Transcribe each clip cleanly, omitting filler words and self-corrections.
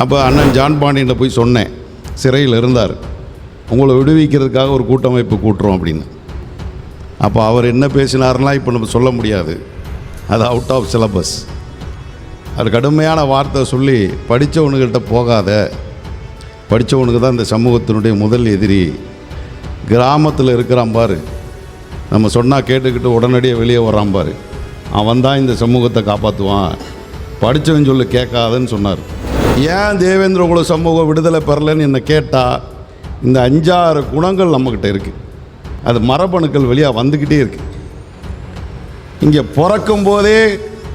அப்போ அண்ணன் ஜான் பாண்டியன்ட்ட போய் சொன்னேன், சிறையில் இருந்தார், உங்களை விடுவிக்கிறதுக்காக ஒரு கூட்டமைப்பு கூட்டுறோம் அப்படின்னு. அப்போ அவர் என்ன பேசினார்லாம் இப்போ நம்ம சொல்ல முடியாது, அது அவுட் ஆஃப் சிலபஸ். அது கடுமையான வார்த்தை சொல்லி படித்தவனுக்கிட்ட போகாத, படித்தவனுக்கு தான் இந்த சமூகத்தினுடைய முதல் எதிரி. கிராமத்தில் இருக்கிறான் பாரு, நம்ம சொன்னால் கேட்டுக்கிட்டு உடனடியே வெளியே வரான் பாரு, அவன் தான் இந்த சமூகத்தை காப்பாற்றுவான், படித்தவன் சொல்லி கேட்காதன்னு சொன்னார். ஏன் தேவேந்திர குல சமூகம் விடுதலை பெறலைன்னு என்னை கேட்டால், இந்த 5-6 குணங்கள் நம்மக்கிட்ட இருக்குது. அது மரபணுக்கள் வழியாக வந்துக்கிட்டே இருக்குது. இங்கே பிறக்கும் போதே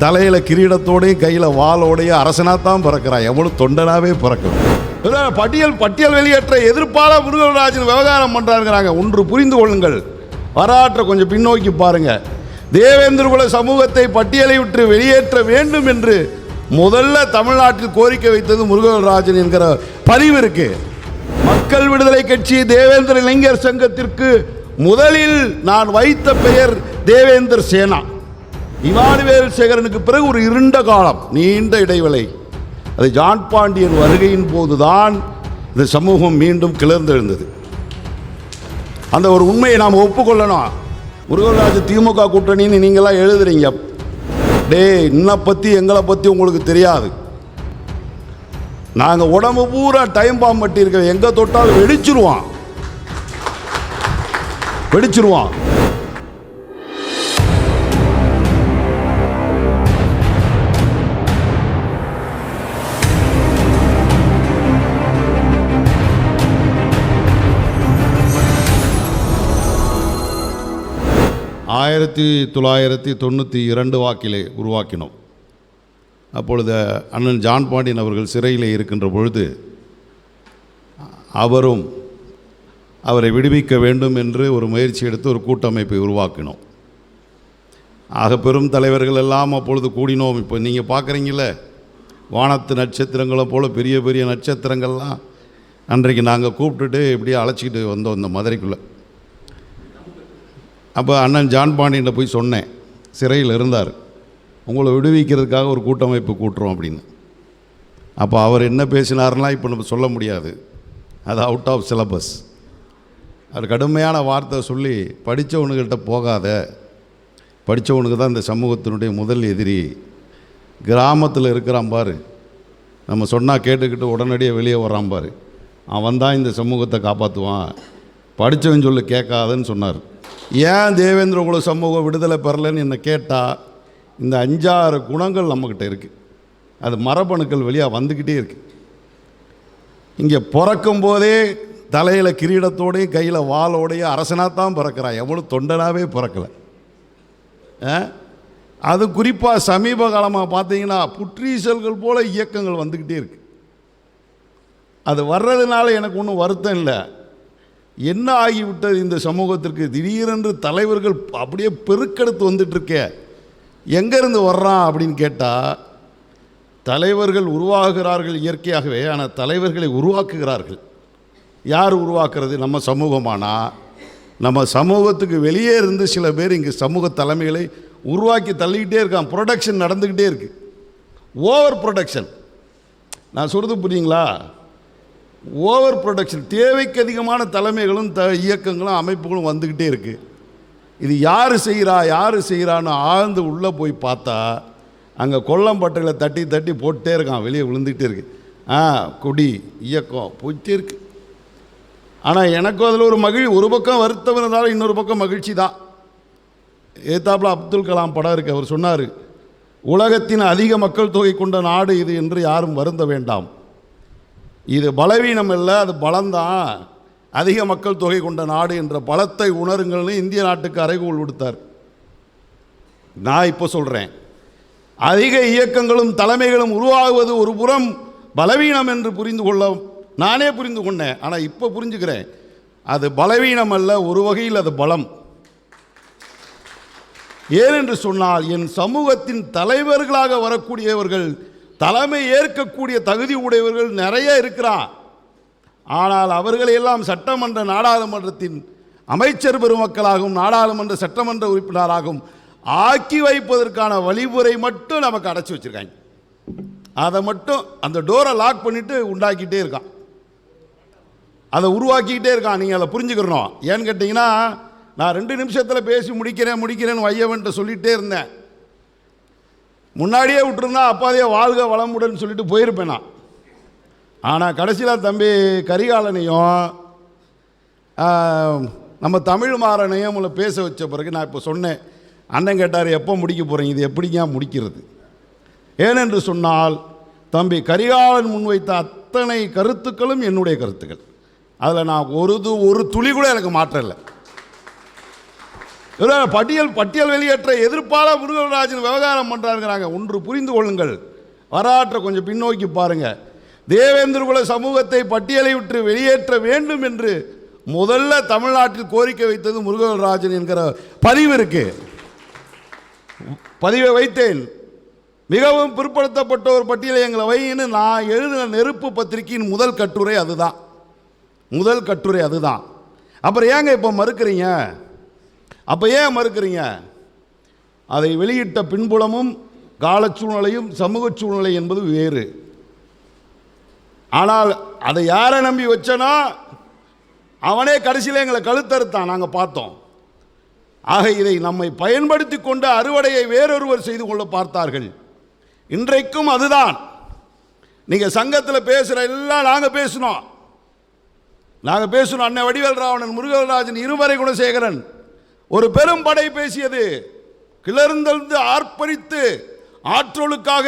தலையில் கிரீடத்தோடையும் கையில் வாளோடையும் அரசனாகத்தான் பிறக்கிறான், எவ்வளோ தொண்டனாகவே பிறக்கிறான். பட்டியல் வெளியேற்ற எதிர்ப்பால் முருகராஜன் விவகாரம் பண்ணுறாங்கிறாங்க. ஒன்று புரிந்து கொள்ளுங்கள், வரலாற்றை கொஞ்சம் பின்னோக்கி பாருங்கள். தேவேந்திர குல சமூகத்தை பட்டியலை விட்டு வெளியேற்ற வேண்டும் என்று முதல்ல தமிழ்நாட்டில் கோரிக்கை வைத்தது முருகராஜன் என்கிற பதிவு இருக்கு. மக்கள் விடுதலை கட்சி தேவேந்திர இளைஞர் சங்கத்திற்கு முதலில் நான் வைத்த பெயர் தேவேந்திர சேனா. இமானுவேல் சேகரனுக்கு பிறகு ஒரு இருண்ட காலம், நீண்ட இடைவெளி. அது ஜான் பாண்டியன் வருகையின் போதுதான் இந்த சமூகம் மீண்டும் கிளர்ந்தெழுந்தது. அந்த ஒரு உண்மையை நாம் ஒப்புக்கொள்ளணும். முருகராஜ் திமுக கூட்டணின்னு நீங்களாம் எழுதுறீங்க, என்னை பற்றி எங்களை பற்றி உங்களுக்கு தெரியாது. நாங்கள் உடம்பு பூரா டைம் பாம்பு பட்டி இருக்க, எங்கே தொட்டாலும் வெடிச்சிருவான். 1992 வாக்கிலே உருவாக்கினோம். அப்பொழுது அண்ணன் ஜான் பாண்டியன் அவர்கள் சிறையில் இருக்கின்ற பொழுது அவரும் அவரை விடுவிக்க வேண்டும் என்று ஒரு முயற்சி எடுத்து ஒரு கூட்டமைப்பை உருவாக்கினோம். ஆக பெரும் தலைவர்கள் எல்லாம் அப்பொழுது கூடினோம். இப்போ நீங்கள் பார்க்குறீங்கள, வானத்து நட்சத்திரங்களை போல் பெரிய பெரிய நட்சத்திரங்கள்லாம் அன்றைக்கு நாங்கள் கூப்பிட்டுட்டு இப்படியே அழைச்சிக்கிட்டு வந்தோம் இந்த மதுரைக்குள்ளே. அப்போ அண்ணன் ஜான் பாண்டியன்ட்ட போய் சொன்னேன், சிறையில் இருந்தார், உங்களை விடுவிக்கிறதுக்காக ஒரு கூட்டமைப்பு கூட்டுறோம் அப்படின்னு. அப்போ அவர் என்ன பேசினார்லாம் இப்போ நம்ம சொல்ல முடியாது, அது அவுட் ஆஃப் சிலபஸ். அது கடுமையான வார்த்தை சொல்லி படித்தவனுக்கிட்ட போகாத, படித்தவனுக்கு தான் இந்த சமூகத்தினுடைய முதல் எதிரி. கிராமத்தில் இருக்கிறான் பாரு, நம்ம சொன்னால் கேட்டுக்கிட்டு உடனடியே வெளியே வரான் பாரு, அவன் தான் இந்த சமூகத்தை காப்பாற்றுவான், படித்தவன் சொல்லி கேட்காதன்னு சொன்னார். ஏன் தேவேந்திர குல சமூகம் விடுதலை பெறலைன்னு என்னை கேட்டால், இந்த 5-6 குணங்கள் நம்மக்கிட்ட இருக்குது. அது மரபணுக்கள் வழியாக வந்துக்கிட்டே இருக்குது. இங்கே பிறக்கும் போதே தலையில் கிரீடத்தோடையும் கையில் வாளோடையும் அரசனாகத்தான் பிறக்கிறான், எவ்வளோ தொண்டனாகவே பிறக்கலை. அது குறிப்பாக சமீப காலமாக பார்த்தீங்கன்னா புற்றீசல்கள் போல் இயக்கங்கள் வந்துக்கிட்டே இருக்குது. அது வர்றதுனால எனக்கு ஒன்றும் வருத்தம் இல்லை. என்ன ஆகிவிட்டது இந்த சமூகத்திற்கு, திடீரென்று தலைவர்கள் அப்படியே பெருக்கெடுத்து வந்துட்டுருக்கே, எங்கேருந்து வர்றான் அப்படின்னு கேட்டால், தலைவர்கள் உருவாகிறார்கள் இயற்கையாகவே, ஆனால் தலைவர்களை உருவாக்குகிறார்கள். யார் உருவாக்குறது? நம்ம சமூகமானா? நம்ம சமூகத்துக்கு வெளியே இருந்து சில பேர் இங்கே சமூக தலைமைகளை உருவாக்கி தள்ளிக்கிட்டே இருக்கான். ப்ரொடக்ஷன் நடந்துக்கிட்டே இருக்குது, ஓவர் ப்ரொடக்ஷன். நான் சொல்கிறது புரியுங்களா? ஓவர் ப்ரொடக்ஷன், தேவைக்கு அதிகமான தலைமைகளும் இயக்கங்களும் அமைப்புகளும் வந்துக்கிட்டே இருக்குது. இது யார் செய்கிறான்னு ஆழ்ந்து உள்ளே போய் பார்த்தா அங்கே கொல்லம்பட்டையில் தட்டி தட்டி போட்டே இருக்கான், வெளியே விழுந்துக்கிட்டே இருக்குது. கொடி இயக்கம் போயிட்டே இருக்குது. ஆனால் எனக்கும் அதில் ஒரு பக்கம் வருத்தம் இருந்தாலும் இன்னொரு பக்கம் மகிழ்ச்சி தான். ஏத்தாப்புல அப்துல் கலாம் படம் இருக்குது, அவர் சொன்னார், உலகத்தின் அதிக மக்கள் தொகை கொண்ட நாடு இது என்று யாரும் வருந்த வேண்டாம், இது பலவீனம் இல்லை, அது பலம்தான். அதிக மக்கள் தொகை கொண்ட நாடு என்ற பலத்தை உணருங்கள்னு இந்திய நாட்டுக்கு அறைகூவல் விடுத்தார். நான் இப்போ சொல்கிறேன், அதிக இயக்கங்களும் தலைமைகளும் உருவாகுவது ஒரு புறம் பலவீனம் என்று நானே புரிந்து கொண்டேன். ஆனால் இப்போ புரிஞ்சுக்கிறேன், அது பலவீனம் அல்ல, ஒரு வகையில் அது பலம். ஏனென்று சொன்னால், என் சமூகத்தின் தலைவர்களாக வரக்கூடியவர்கள், தலைமை ஏற்கக்கூடிய தகுதி உடையவர்கள் நிறைய இருக்கிறார். ஆனால் அவர்களையெல்லாம் சட்டமன்ற நாடாளுமன்றத்தின் அமைச்சர் பெருமக்களாகவும் நாடாளுமன்ற சட்டமன்ற உறுப்பினராகவும் ஆக்கி வைப்பதற்கான வழிமுறை மட்டும் நமக்கு அடைச்சி வச்சுருக்காங்க. அதை மட்டும் அந்த டோரை லாக் பண்ணிவிட்டு உண்டாக்கிட்டே இருக்கான், அதை உருவாக்கிக்கிட்டே இருக்கான். நீங்கள் அதை புரிஞ்சுக்கிறணும். ஏன்னு கேட்டிங்கன்னா, நான் 2 நிமிஷத்தில் பேசி முடிக்கிறேன்னு வையவன்ட்ட சொல்லிகிட்டே இருந்தேன். முன்னாடியே விட்டுருந்தா அப்பாதையே வாழ்க வளமுடன் சொல்லிட்டு போயிருப்பேன் நான். ஆனால் கடைசியில் தம்பி கரிகாலனையும் நம்ம தமிழ் மாறனையும் உங்களை பேச வச்ச பிறகு நான் இப்போ சொன்னேன். அண்ணன் கேட்டார், எப்போ முடிக்க போகிறீங்க, இது எப்படிங்க முடிக்கிறது? ஏனென்று சொன்னால், தம்பி கரிகாலன் முன்வைத்த அத்தனை கருத்துக்களும் என்னுடைய கருத்துக்கள். அதில் நான் ஒரு துளி கூட எனக்கு மாற்றம் இல்லை. பட்டியல் வெளியேற்ற எதிர்ப்பாளர் முருகராஜன் விவகாரம் பண்ணுறாருங்கிறாங்க. ஒன்று புரிந்து கொள்ளுங்கள், வரலாற்றை கொஞ்சம் பின்னோக்கி பாருங்கள். தேவேந்திர குல சமூகத்தை பட்டியலை விட்டு வெளியேற்ற வேண்டும் என்று முதல்ல தமிழ்நாட்டில் கோரிக்கை வைத்தது முருகராஜன் என்கிற பதிவு இருக்கு. பதிவை வைத்தேன். மிகவும் பிற்படுத்தப்பட்ட ஒரு பட்டியலை எங்களை வைன்னு நான் எழுதின நெருப்பு பத்திரிகையின் முதல் கட்டுரை அதுதான். அப்புறம் ஏங்க இப்போ மறுக்கிறீங்க? அப்போ ஏன் மறுக்கிறீங்க? அதை வெளியிட்ட பின்புலமும் கால சூழ்நிலையும் சமூக சூழ்நிலை என்பது வேறு. ஆனால் அதை யாரை நம்பி வச்சனா அவனே கடைசியில் எங்களை கழுத்தறுத்தான், நாங்கள் பார்த்தோம். ஆக இதை நம்மை பயன்படுத்தி கொண்ட அறுவடையை வேறொருவர் செய்து கொள்ள பார்த்தார்கள். இன்றைக்கும் அதுதான். நீங்கள் சங்கத்தில் பேசுகிற எல்லாம் நாங்கள் பேசினோம். அண்ணன் வடிவேல் ராவணன், முருகராஜன், இருவரை குணசேகரன் ஒரு பெரும் படை பேசியது. கிளர்ந்தெழுந்து ஆர்ப்பரித்து ஆற்றலுக்காக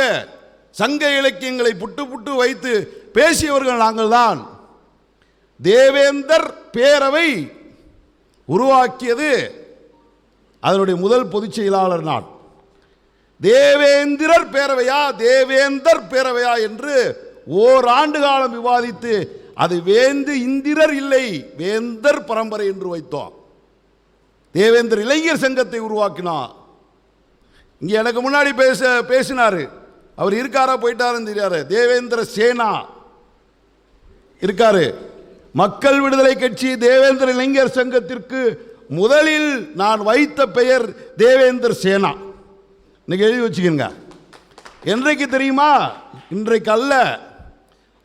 சங்க இலக்கியங்களை புட்டு வைத்து பேசியவர்கள் நாங்கள் தான். தேவேந்தர் பேரவை உருவாக்கியது அதனுடைய முதல் பொதுச் செயலாளர் நான். தேவேந்தர் பேரவையா என்று ஓராண்டு காலம் விவாதித்து அது வேந்து இந்திரர் இல்லை, வேந்தர் பரம்பரை என்று வைத்தோம். தேவேந்தர் இளைஞர் சங்கத்தை உருவாக்கினார். இங்கே எனக்கு முன்னாடி பேசினார். அவர் இருக்காரா போயிட்டாருன்னு தெரியாது. தேவேந்திர சேனா இருக்காரு. மக்கள் விடுதலை கட்சி தேவேந்திர இளைஞர் சங்கத்திற்கு முதலில் நான் வைத்த பெயர் தேவேந்திர சேனா. இன்னைக்கு எழுதி வச்சுக்கோங்க. என்றைக்கு தெரியுமா? இன்றைக்கு அல்ல,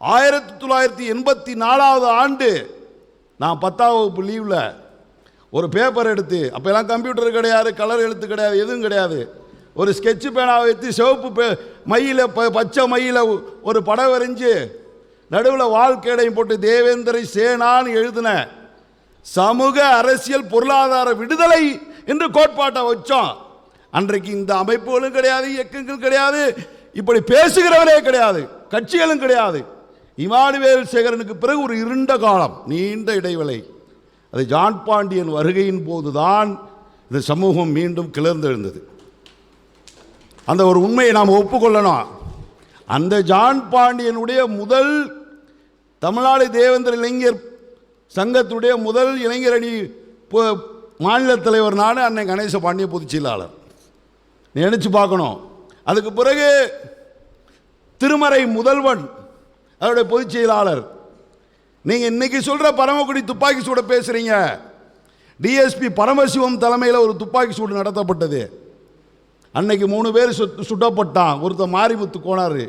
1984 ஆண்டு நான் 10ஆம் வகுப்பு லீவில் ஒரு பேப்பர் எடுத்து, அப்போல்லாம் கம்ப்யூட்டர் கிடையாது, கலர் எழுத்து கிடையாது, எதுவும் கிடையாது, ஒரு ஸ்கெட்சு பேனாவை வைத்து சிவப்பு மையில் பச்சை மையில் ஒரு படம் வரைஞ்சி நடுவில் வாழ்க்கையடையும் போட்டு தேவேந்திரை சேனான்னு எழுதின சமூக அரசியல் பொருளாதார விடுதலை என்று கோட்பாட்டை வச்சோம். அன்றைக்கு இந்த அமைப்புகளும் கிடையாது, இயக்கங்கள் கிடையாது, இப்படி பேசுகிறவரே கிடையாது, கட்சிகளும் கிடையாது. இமானுவேல் சேகரனுக்கு பிறகு ஒரு இருண்ட காலம், நீண்ட இடைவெளி. அது ஜான் பாண்டியன் வருகையின் போதுதான் இந்த சமூகம் மீண்டும் கிளர்ந்தெழுந்தது. அந்த ஒரு உண்மையை நாம் ஒப்புக்கொள்ளணும். அந்த ஜான் பாண்டியனுடைய முதல் தமிழ்நாடு தேவேந்திர இளைஞர் சங்கத்துடைய முதல் இளைஞர் அணி மாநில தலைவர் நான், அன்னை கணேச பாண்டிய பொதுச் செயலாளர். நினைச்சு பார்க்கணும். அதுக்கு பிறகு திருமறை முதல்வன் அவருடைய பொதுச் செயலாளர். நீங்கள் இன்னைக்கு சொல்கிற பரமக்குடி துப்பாக்கி சூட பேசுகிறீங்க. டிஎஸ்பி பரமசிவம் தலைமையில் ஒரு துப்பாக்கி சூடு நடத்தப்பட்டது. அன்னைக்கு 3 பேர் சுட்டப்பட்டான். ஒருத்தர் மாரிமுத்து கோனார்.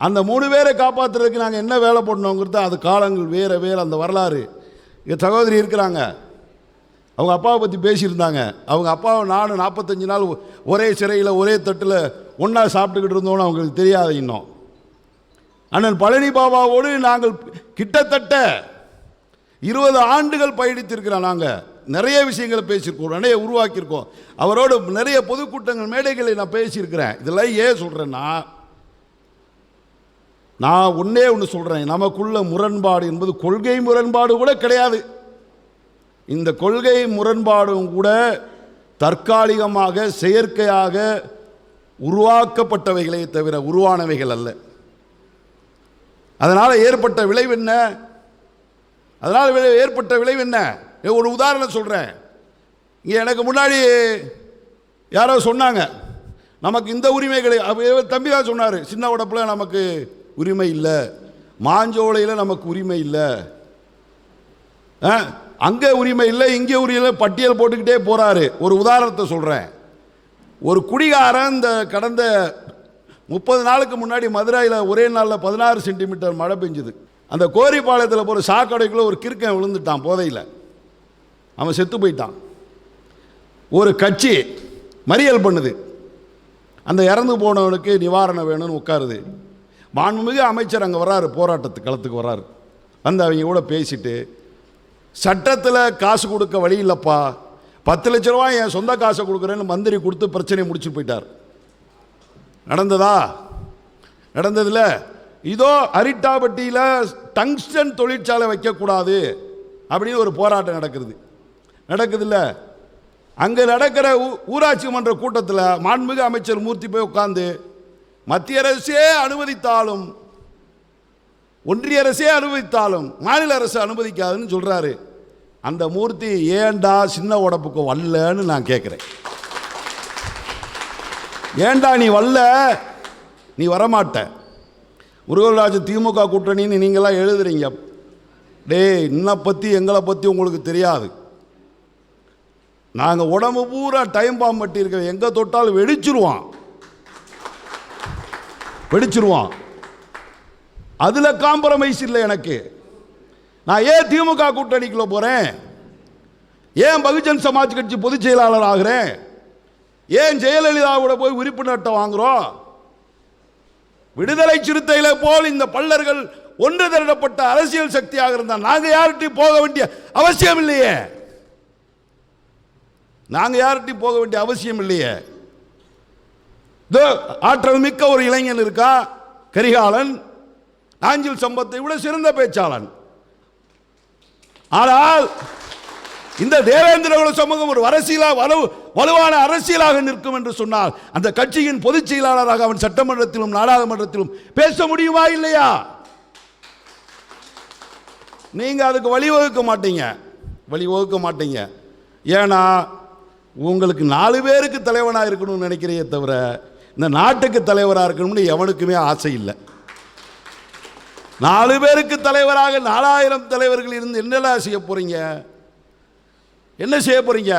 அந்த 3 பேரை காப்பாற்றுறதுக்கு நாங்கள் என்ன வேலை பண்ணோங்கிறது அது காலங்கள் வேறு. அந்த வரலாறு என் சகோதரி இருக்கிறாங்க, அவங்க அப்பாவை பற்றி பேசியிருந்தாங்க. அவங்க அப்பாவை நானும் 45 நாள் ஒரே சிறையில் ஒரே தட்டில் ஒன்றா சாப்பிட்டுக்கிட்டு இருந்தோன்னு அவங்களுக்கு தெரியாது. இன்னும் அண்ணன் பழனி பாபாவோடு நாங்கள் கிட்டத்தட்ட 20 ஆண்டுகள் பயணித்திருக்கிறோம். நாங்கள் நிறைய விஷயங்களை பேசியிருக்கோம், நிறைய உருவாக்கியிருக்கோம். அவரோடு நிறைய பொதுக்கூட்டங்கள் மேடைகளை நான் பேசியிருக்கிறேன். இதெல்லாம் ஏன் சொல்கிறேன்னா, நான் ஒன்று சொல்கிறேன், நமக்குள்ள முரண்பாடு என்பது கொள்கை முரண்பாடு கூட கிடையாது. இந்த கொள்கை முரண்பாடும் கூட தற்காலிகமாக செயற்கையாக உருவாக்கப்பட்டவைகளே தவிர உருவானவைகள் அல்ல. அதனால் ஏற்பட்ட விளைவு என்ன? ஒரு உதாரணம் சொல்கிறேன். இங்கே எனக்கு முன்னாடி யாரோ சொன்னாங்க, நமக்கு இந்த உரிமைகளை தம்பி தான் சொன்னார், சின்ன உடப்பில் நமக்கு உரிமை இல்லை, மாஞ்சோலையில் நமக்கு உரிமை இல்லை, அங்கே உரிமை இல்லை, இங்கே உரிமை, பட்டியல் போட்டுக்கிட்டே போகிறாரு. ஒரு உதாரணத்தை சொல்கிறேன். ஒரு குடிகாரன் இந்த கடந்த 30 நாளுக்கு முன்னாடி மதுரையில் ஒரே நாளில் 16 சென்டிமீட்டர் மழை பெஞ்சுது. அந்த கோரிப்பாளையத்தில் போகிற சாக்கடைக்குள்ளே ஒரு கிறுக்கன் விழுந்துட்டான் போதையில், அவன் செத்து போயிட்டான். ஒரு கட்சி மறியல் பண்ணுது, அந்த இறந்து போனவனுக்கு நிவாரணம் வேணும்னு உட்காருது. மாண்புமிகு அமைச்சர் அங்கே வர்றாரு, போராட்டத்துக்கு களத்துக்கு வர்றாரு. வந்து அவங்க கூட பேசிட்டு, சட்டத்தில் காசு கொடுக்க வழி இல்லைப்பா, 10 லட்ச ரூபா என் சொந்த காசை கொடுக்குறேன்னு மந்திரி கொடுத்து பிரச்சனையை முடிச்சு போயிட்டார். நடந்ததா? நடந்ததில்ல. இதோ அரிட்டாபட்டியில் டங்ஸ்டன் தொழிற்சாலை வைக்கக்கூடாது அப்படின்னு ஒரு போராட்டம் நடக்குதுல்ல. அங்கே நடக்கிற ஊராட்சி மன்ற கூட்டத்தில் மாண்புமிகு அமைச்சர் மூர்த்தி போய் உட்கார்ந்து, மத்திய அரசே அனுமதித்தாலும் ஒன்றிய அரசே அனுமதித்தாலும் மாநில அரசு அனுமதிக்காதுன்னு சொல்கிறாரு. அந்த மூர்த்தி ஏண்டா சின்ன உடப்புக்கு வரலன்னு நான் கேட்குறேன். ஏண்டா நீ வரல? நீ வரமாட்ட. முருகராஜ் திமுக கூட்டணின்னு நீங்களாம் எழுதுறீங்க. என்னை பற்றி எங்களை பற்றி உங்களுக்கு தெரியாது. நாங்கள் உடம்பு பூரா டைம் பாம்பு பட்டி இருக்க, எங்கே தொட்டாலும் வெடிச்சிருவான். அதில் காம்ப்ரமைஸ் இல்லை எனக்கு. நான் ஏன் திமுக கூட்டணிக்குள்ள போகிறேன்? ஏன் பகுஜன் சமாஜ் கட்சி பொதுச் செயலாளர் ஆகிறேன்? ஏன் ஜெயலலிதாவோட போய் உறுப்பினர் அட்டை வாங்குறோம்? விடுதலை சிறுத்தைகளை போல் இந்த பல்லர்கள் ஒன்று திரட்டப்பட்ட அரசியல் சக்தியாக இருந்தால் நாங்கள் யார்கிட்டையும் போக வேண்டிய அவசியம் இல்லையே. ஆற்றல் மிக்க ஒரு இளைஞன் இருக்கா, கரிகாலன், நாஞ்சில் சம்பத்தை விட சிறந்த பேச்சாளன். ஆனால் இந்த தேவேந்திர குல சமூகம் ஒரு வலுவான அரசியலாக நிற்கும் என்று சொன்னால் அந்த கட்சியின் பொதுச் செயலாளராக அவன் சட்டமன்றத்திலும் நாடாளுமன்றத்திலும் பேச முடியுமா இல்லையா? நீங்க அதுக்கு வழிவகுக்க மாட்டீங்க. ஏன்னா உங்களுக்கு 4 பேருக்கு தலைவனாக இருக்கணும்னு நினைக்கிறீங்க தவிர இந்த நாட்டுக்கு தலைவராக இருக்கணும்னு எவனுக்குமே ஆசை இல்லை. 4 பேருக்கு தலைவராக 4000 தலைவர்கள் இருந்து என்ன செய்ய போறீங்க?